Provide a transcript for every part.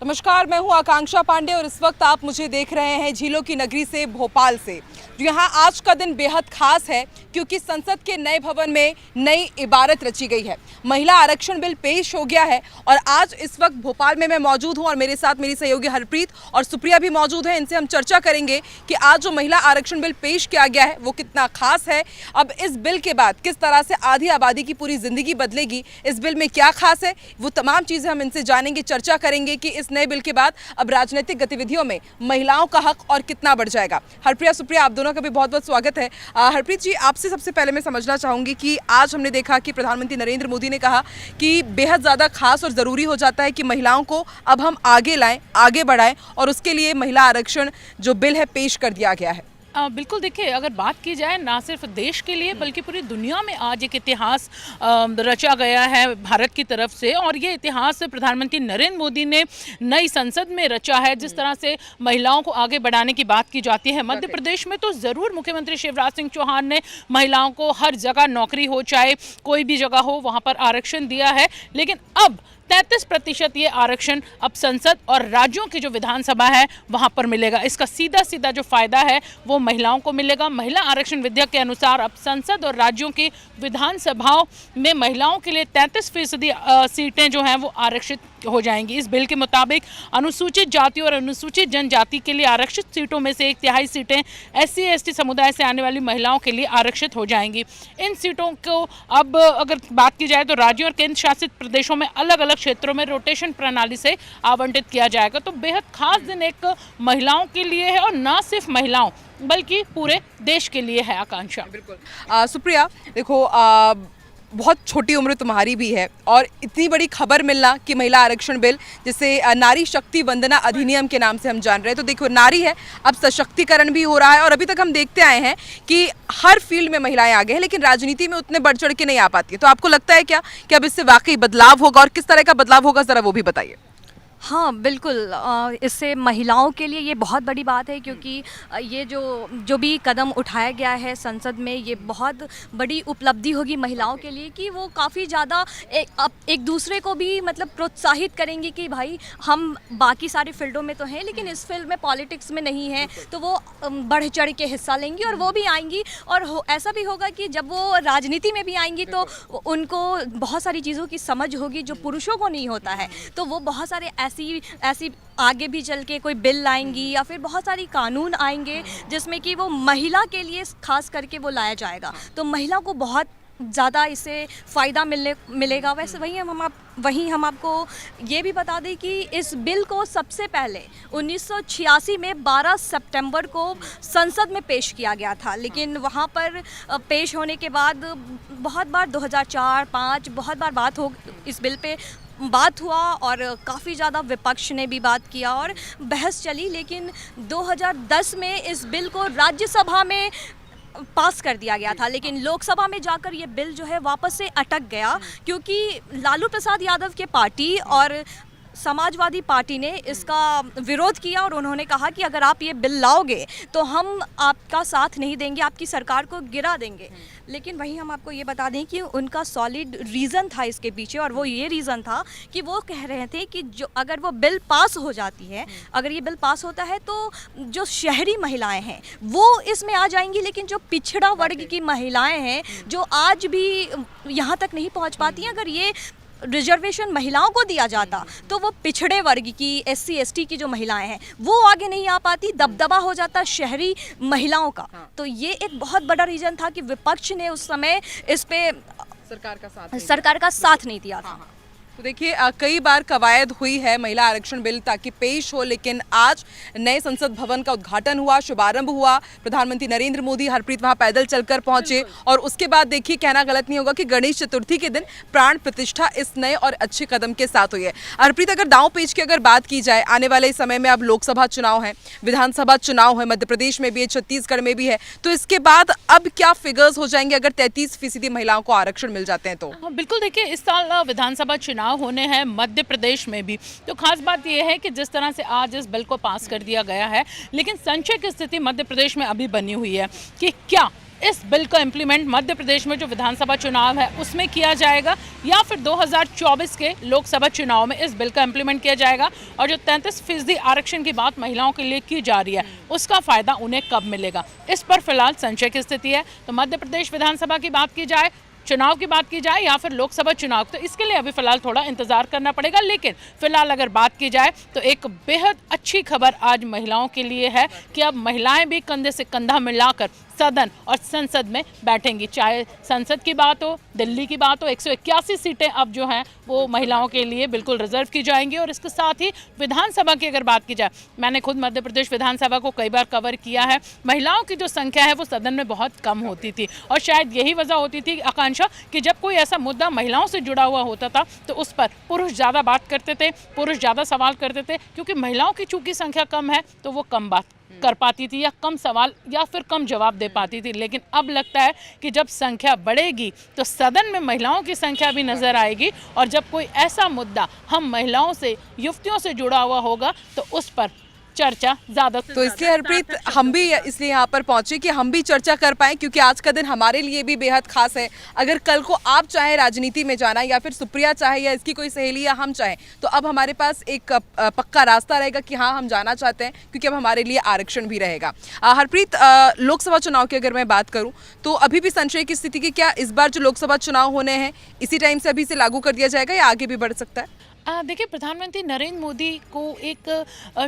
नमस्कार, मैं हूं आकांक्षा पांडे और इस वक्त आप मुझे देख रहे हैं झीलों की नगरी से, भोपाल से। यहाँ आज का दिन बेहद खास है क्योंकि संसद के नए भवन में नई इबारत रची गई है। महिला आरक्षण बिल पेश हो गया है और आज इस वक्त भोपाल में मैं मौजूद हूँ और मेरे साथ मेरी सहयोगी हरप्रीत और सुप्रिया भी मौजूद है। इनसे हम चर्चा करेंगे कि आज जो महिला आरक्षण बिल पेश किया गया है वो कितना खास है। अब इस बिल के बाद किस तरह से आधी आबादी की पूरी जिंदगी बदलेगी, इस बिल में क्या खास है, वो तमाम चीजें हम इनसे जानेंगे, चर्चा करेंगे कि इस नए बिल के बाद अब राजनीतिक गतिविधियों में महिलाओं का हक और कितना बढ़ जाएगा। हरप्रिया, सुप्रिया, आप दोनों का भी बहुत बहुत स्वागत है। हरप्रीत जी, आपसे सबसे पहले मैं समझना चाहूंगी कि आज हमने देखा कि प्रधानमंत्री नरेंद्र मोदी ने कहा कि बेहद ज़्यादा खास और ज़रूरी हो जाता है कि महिलाओं को अब हम आगे लाएं, आगे बढ़ाएं और उसके लिए महिला आरक्षण जो बिल है पेश कर दिया गया है। बिल्कुल, देखिए, अगर बात की जाए ना सिर्फ देश के लिए बल्कि पूरी दुनिया में आज एक इतिहास रचा गया है भारत की तरफ से, और ये इतिहास प्रधानमंत्री नरेंद्र मोदी ने नई संसद में रचा है। जिस तरह से महिलाओं को आगे बढ़ाने की बात की जाती है, मध्य प्रदेश में तो ज़रूर मुख्यमंत्री शिवराज सिंह चौहान ने महिलाओं को हर जगह नौकरी हो, चाहे कोई भी जगह हो, वहाँ पर आरक्षण दिया है। लेकिन अब 33% ये आरक्षण अब संसद और राज्यों की जो विधानसभा है वहां पर मिलेगा। इसका सीधा सीधा जो फायदा है वो महिलाओं को मिलेगा। महिला आरक्षण विधेयक के अनुसार अब संसद और राज्यों की विधानसभाओं में महिलाओं के लिए 33% सीटें जो हैं वो आरक्षित हो जाएंगी। इस बिल के मुताबिक अनुसूचित जाति और अनुसूचित जनजाति के लिए आरक्षित सीटों में से 1/3 सीटें SC/ST समुदाय से आने वाली महिलाओं के लिए आरक्षित हो जाएंगी। इन सीटों को अब अगर बात की जाए तो राज्यों और केंद्र शासित प्रदेशों में अलग अलग क्षेत्रों में रोटेशन प्रणाली से आवंटित किया जाएगा। तो बेहद खास दिन एक महिलाओं के लिए है और ना सिर्फ महिलाओं बल्कि पूरे देश के लिए है। आकांक्षा, बिल्कुल। सुप्रिया, देखो, बहुत छोटी उम्र तुम्हारी भी है और इतनी बड़ी खबर मिलना कि महिला आरक्षण बिल, जिसे नारी शक्ति वंदना अधिनियम के नाम से हम जान रहे हैं, तो देखो, नारी है, अब सशक्तिकरण भी हो रहा है। और अभी तक हम देखते आए हैं कि हर फील्ड में महिलाएं आगे हैं, लेकिन राजनीति में उतने बढ़ चढ़ के नहीं आ पाती है। तो आपको लगता है क्या कि अब इससे वाकई बदलाव होगा और किस तरह का बदलाव होगा, जरा वो भी बताइए। हाँ बिल्कुल, इससे महिलाओं के लिए ये बहुत बड़ी बात है क्योंकि ये जो भी कदम उठाया गया है संसद में, ये बहुत बड़ी उपलब्धि होगी महिलाओं के लिए कि वो काफ़ी ज़्यादा एक दूसरे को भी मतलब प्रोत्साहित करेंगी कि भाई हम बाकी सारे फील्डों में तो हैं लेकिन इस फील्ड में पॉलिटिक्स में नहीं है, तो वो बढ़ चढ़ के हिस्सा लेंगी और वो भी आएंगी। और ऐसा भी होगा कि जब वो राजनीति में भी आएंगी तो उनको बहुत सारी चीज़ों की समझ होगी जो पुरुषों को नहीं होता है। तो वो बहुत सारे ऐसी आगे भी चल के कोई बिल लाएंगी या फिर बहुत सारी कानून आएंगे जिसमें कि वो महिला के लिए खास करके वो लाया जाएगा। तो महिला को बहुत ज़्यादा इससे फ़ायदा मिलेगा। वैसे वहीं हम आपको ये भी बता दें कि इस बिल को सबसे पहले 1986 में 12 सितंबर को संसद में पेश किया गया था, लेकिन वहाँ पर पेश होने के बाद बहुत बार 2004-5 बहुत बार इस बिल पे बात हुआ और काफ़ी ज़्यादा विपक्ष ने भी बात किया और बहस चली। लेकिन 2010 में इस बिल को राज्यसभा में पास कर दिया गया था, लेकिन लोकसभा में जाकर ये बिल जो है वापस से अटक गया क्योंकि लालू प्रसाद यादव के पार्टी और समाजवादी पार्टी ने इसका विरोध किया और उन्होंने कहा कि अगर आप ये बिल लाओगे तो हम आपका साथ नहीं देंगे, आपकी सरकार को गिरा देंगे। लेकिन वहीं हम आपको ये बता दें कि उनका सॉलिड रीज़न था इसके पीछे, और वो ये रीज़न था कि वो कह रहे थे कि जो अगर वो बिल पास हो जाती है, अगर ये बिल पास होता है तो जो शहरी महिलाएं हैं वो इसमें आ जाएंगी, लेकिन जो पिछड़ा वर्ग की महिलाएं हैं जो आज भी यहाँ तक नहीं पहुँच पाती हैं, अगर ये रिजर्वेशन महिलाओं को दिया जाता तो वो पिछड़े वर्ग की SC/ST की जो महिलाएं हैं वो आगे नहीं आ पाती, दबदबा हो जाता शहरी महिलाओं का। तो ये एक बहुत बड़ा रीजन था कि विपक्ष ने उस समय इस पे सरकार का साथ नहीं दिया था। तो देखिए, कई बार कवायद हुई है महिला आरक्षण बिल ताकि पेश हो, लेकिन आज नए संसद भवन का उद्घाटन हुआ, शुभारंभ हुआ, प्रधानमंत्री नरेंद्र मोदी, हरप्रीत, वहां पैदल चलकर पहुंचे और उसके बाद देखिए, कहना गलत नहीं होगा कि गणेश चतुर्थी के दिन प्राण प्रतिष्ठा इस नए और अच्छे कदम के साथ हुई है। हरप्रीत, अगर दांव पेच की अगर बात की जाए, आने वाले समय में अब लोकसभा चुनाव है, विधानसभा चुनाव है, मध्य प्रदेश में भी है, छत्तीसगढ़ में भी है, तो इसके बाद अब क्या फिगर्स हो जाएंगे अगर 33% महिलाओं को आरक्षण मिल जाते हैं तो? बिल्कुल, देखिए, इस साल विधानसभा चुनाव होने हैं मध्य प्रदेश में भी। तो खास बात यह है कि जिस तरह से आज इस बिल को पास कर दिया गया है, लेकिन संशय की स्थिति मध्य प्रदेश में अभी बनी हुई है कि क्या इस बिल का इम्प्लीमेंट मध्य प्रदेश में जो विधानसभा चुनाव है उसमें किया जाएगा या फिर 2024 के लोकसभा चुनाव में इस बिल का इम्प्लीमेंट किया जाएगा, और जो 33% आरक्षण की बात महिलाओं के लिए की जा रही है उसका फायदा उन्हें कब मिलेगा, इस पर फिलहाल संशय की स्थिति है। तो मध्य प्रदेश विधानसभा की बात की जाए, चुनाव की बात की जाए या फिर लोकसभा चुनाव, तो इसके लिए अभी फिलहाल थोड़ा इंतजार करना पड़ेगा। लेकिन फिलहाल अगर बात की जाए तो एक बेहद अच्छी खबर आज महिलाओं के लिए है कि अब महिलाएं भी कंधे से कंधा मिलाकर सदन और संसद में बैठेंगी। चाहे संसद की बात हो, दिल्ली की बात हो, 181 सीटें अब जो हैं वो महिलाओं के लिए बिल्कुल रिजर्व की जाएंगी। और इसके साथ ही विधानसभा की अगर बात की जाए, मैंने खुद मध्य प्रदेश विधानसभा को कई बार कवर किया है। महिलाओं की जो संख्या है वो सदन में बहुत कम होती थी, और शायद यही वजह होती थी आकांक्षा कि जब कोई ऐसा मुद्दा महिलाओं से जुड़ा हुआ होता था तो उस पर पुरुष ज़्यादा बात करते थे, पुरुष ज़्यादा सवाल करते थे, क्योंकि महिलाओं की चूंकि संख्या कम है तो वो कम बात कर पाती थी या कम सवाल या फिर कम जवाब दे पाती थी। लेकिन अब लगता है कि जब संख्या बढ़ेगी तो सदन में महिलाओं की संख्या भी नजर आएगी, और जब कोई ऐसा मुद्दा हम महिलाओं से, युवतियों से जुड़ा हुआ होगा तो उस पर चर्चा ज्यादा। तो इसलिए हरप्रीत हम भी इसलिए यहाँ पर पहुंचे कि हम भी चर्चा कर पाएं, क्योंकि आज का दिन हमारे लिए भी बेहद खास है। अगर कल को आप चाहे राजनीति में जाना, या फिर सुप्रिया चाहे, या इसकी कोई सहेली, या हम चाहें, तो अब हमारे पास एक पक्का रास्ता रहेगा कि हाँ हम जाना चाहते हैं, क्योंकि अब हमारे लिए आरक्षण भी रहेगा। हरप्रीत, लोकसभा चुनाव की अगर मैं बात करूँ तो अभी भी संशय की स्थिति की, क्या इस बार जो लोकसभा चुनाव होने हैं इसी टाइम से अभी से लागू कर दिया जाएगा या आगे भी बढ़ सकता है? देखिए, प्रधानमंत्री नरेंद्र मोदी को एक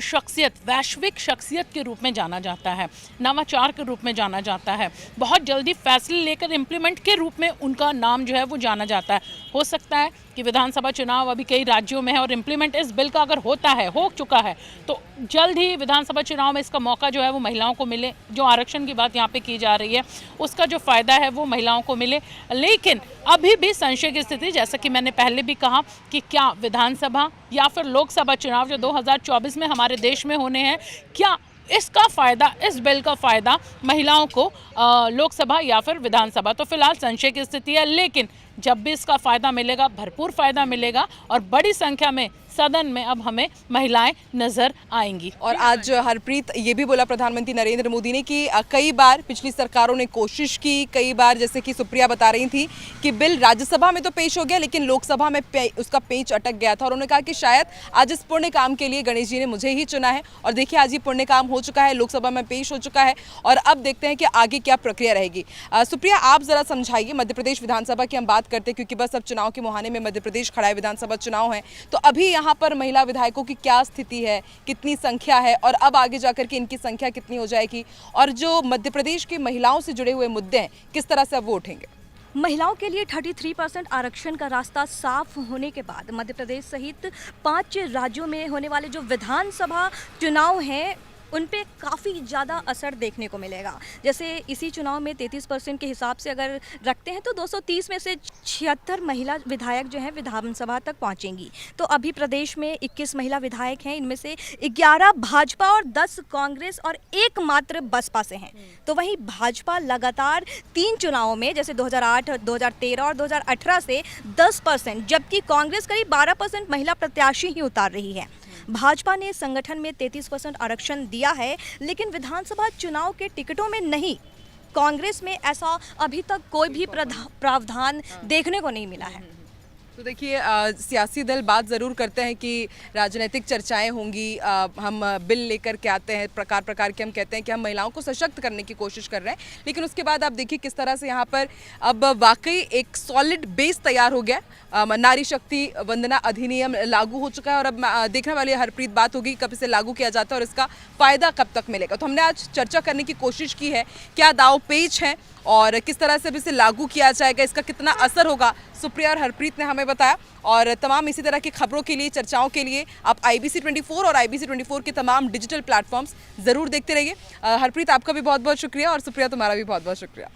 शख्सियत, वैश्विक शख्सियत के रूप में जाना जाता है, नवाचार के रूप में जाना जाता है, बहुत जल्दी फैसले लेकर इम्प्लीमेंट के रूप में उनका नाम जो है वो जाना जाता है। हो सकता है कि विधानसभा चुनाव अभी कई राज्यों में है और इम्प्लीमेंट इस बिल का अगर होता है, हो चुका है, तो जल्द ही विधानसभा चुनाव में इसका मौका जो है वो महिलाओं को मिले। जो आरक्षण की बात यहाँ पे की जा रही है उसका जो फ़ायदा है वो महिलाओं को मिले। लेकिन अभी भी संशय की स्थिति, जैसा कि मैंने पहले भी कहा कि क्या विधानसभा या फिर लोकसभा चुनाव जो 2024 में हमारे देश में होने हैं, क्या इसका फ़ायदा, इस बिल का फ़ायदा महिलाओं को लोकसभा या फिर विधानसभा, तो फिलहाल संशय की स्थिति है। लेकिन जब भी इसका फ़ायदा मिलेगा, भरपूर फ़ायदा मिलेगा, और बड़ी संख्या में सदन में अब हमें महिलाएं नजर आएंगी। और आज हरप्रीत ये भी बोला प्रधानमंत्री नरेंद्र मोदी ने कि कई बार पिछली सरकारों ने कोशिश की, कई बार, जैसे कि सुप्रिया बता रही थी कि बिल राज्यसभा में तो पेश हो गया लेकिन लोकसभा में उसका पेच अटक गया था, और उन्होंने कहा कि शायद आज इस पुण्य काम के लिए गणेश जी ने मुझे ही चुना है। और देखिए, आज ये पुण्य काम हो चुका है, लोकसभा में पेश हो चुका है, और अब देखते हैं कि आगे क्या प्रक्रिया रहेगी। सुप्रिया, आप जरा समझाइए, मध्य प्रदेश विधानसभा की हम बात करते हैं क्योंकि बस अब चुनाव के मुहाने में मध्य प्रदेश खड़ा है, विधानसभा चुनाव है, तो अभी यहाँ पर महिला विधायकों की क्या स्थिति है, कितनी संख्या है, और अब आगे जाकर के इनकी संख्या कितनी हो जाएगी, और जो मध्य प्रदेश की महिलाओं से जुड़े हुए मुद्दे हैं किस तरह से अब वो उठेंगे? महिलाओं के लिए 33% आरक्षण का रास्ता साफ होने के बाद मध्य प्रदेश सहित 5 राज्यों में होने वाले जो विधानसभा चुनाव हैं उन पे काफ़ी ज़्यादा असर देखने को मिलेगा। जैसे इसी चुनाव में 33% के हिसाब से अगर रखते हैं तो 230 में से 76 महिला विधायक जो हैं विधानसभा तक पहुंचेंगी। तो अभी प्रदेश में 21 महिला विधायक हैं, इनमें से 11 भाजपा और 10 कांग्रेस और एक मात्र बसपा से हैं। तो वहीं भाजपा लगातार 3 चुनावों में, जैसे 2008, 2013 और 2018 से 10%, जबकि कांग्रेस करीब 12% महिला प्रत्याशी ही उतार रही है। भाजपा ने संगठन में 33% आरक्षण दिया है, लेकिन विधानसभा चुनाव के टिकटों में नहीं। कांग्रेस में ऐसा अभी तक कोई भी प्रावधान देखने को नहीं मिला है। तो देखिए, सियासी दल बात ज़रूर करते हैं कि राजनीतिक चर्चाएं होंगी, हम बिल लेकर के आते हैं, प्रकार प्रकार के हम कहते हैं कि हम महिलाओं को सशक्त करने की कोशिश कर रहे हैं, लेकिन उसके बाद आप देखिए किस तरह से यहाँ पर अब वाकई एक सॉलिड बेस तैयार हो गया। नारी शक्ति वंदना अधिनियम लागू हो चुका है, और अब देखने वाली हरप्रीत बात होगी कब इसे लागू किया जाता है और इसका फ़ायदा कब तक मिलेगा। तो हमने आज चर्चा करने की कोशिश की है क्या दाव पेच है और किस तरह से अब इसे लागू किया जाएगा, इसका कितना असर होगा, सुप्रिया और हरप्रीत ने हमें बताया। और तमाम इसी तरह की खबरों के लिए, चर्चाओं के लिए आप IBC 24 और IBC 24 के तमाम डिजिटल प्लेटफॉर्म्स ज़रूर देखते रहिए। हरप्रीत, आपका भी बहुत बहुत शुक्रिया, और सुप्रिया, तुम्हारा भी बहुत बहुत शुक्रिया।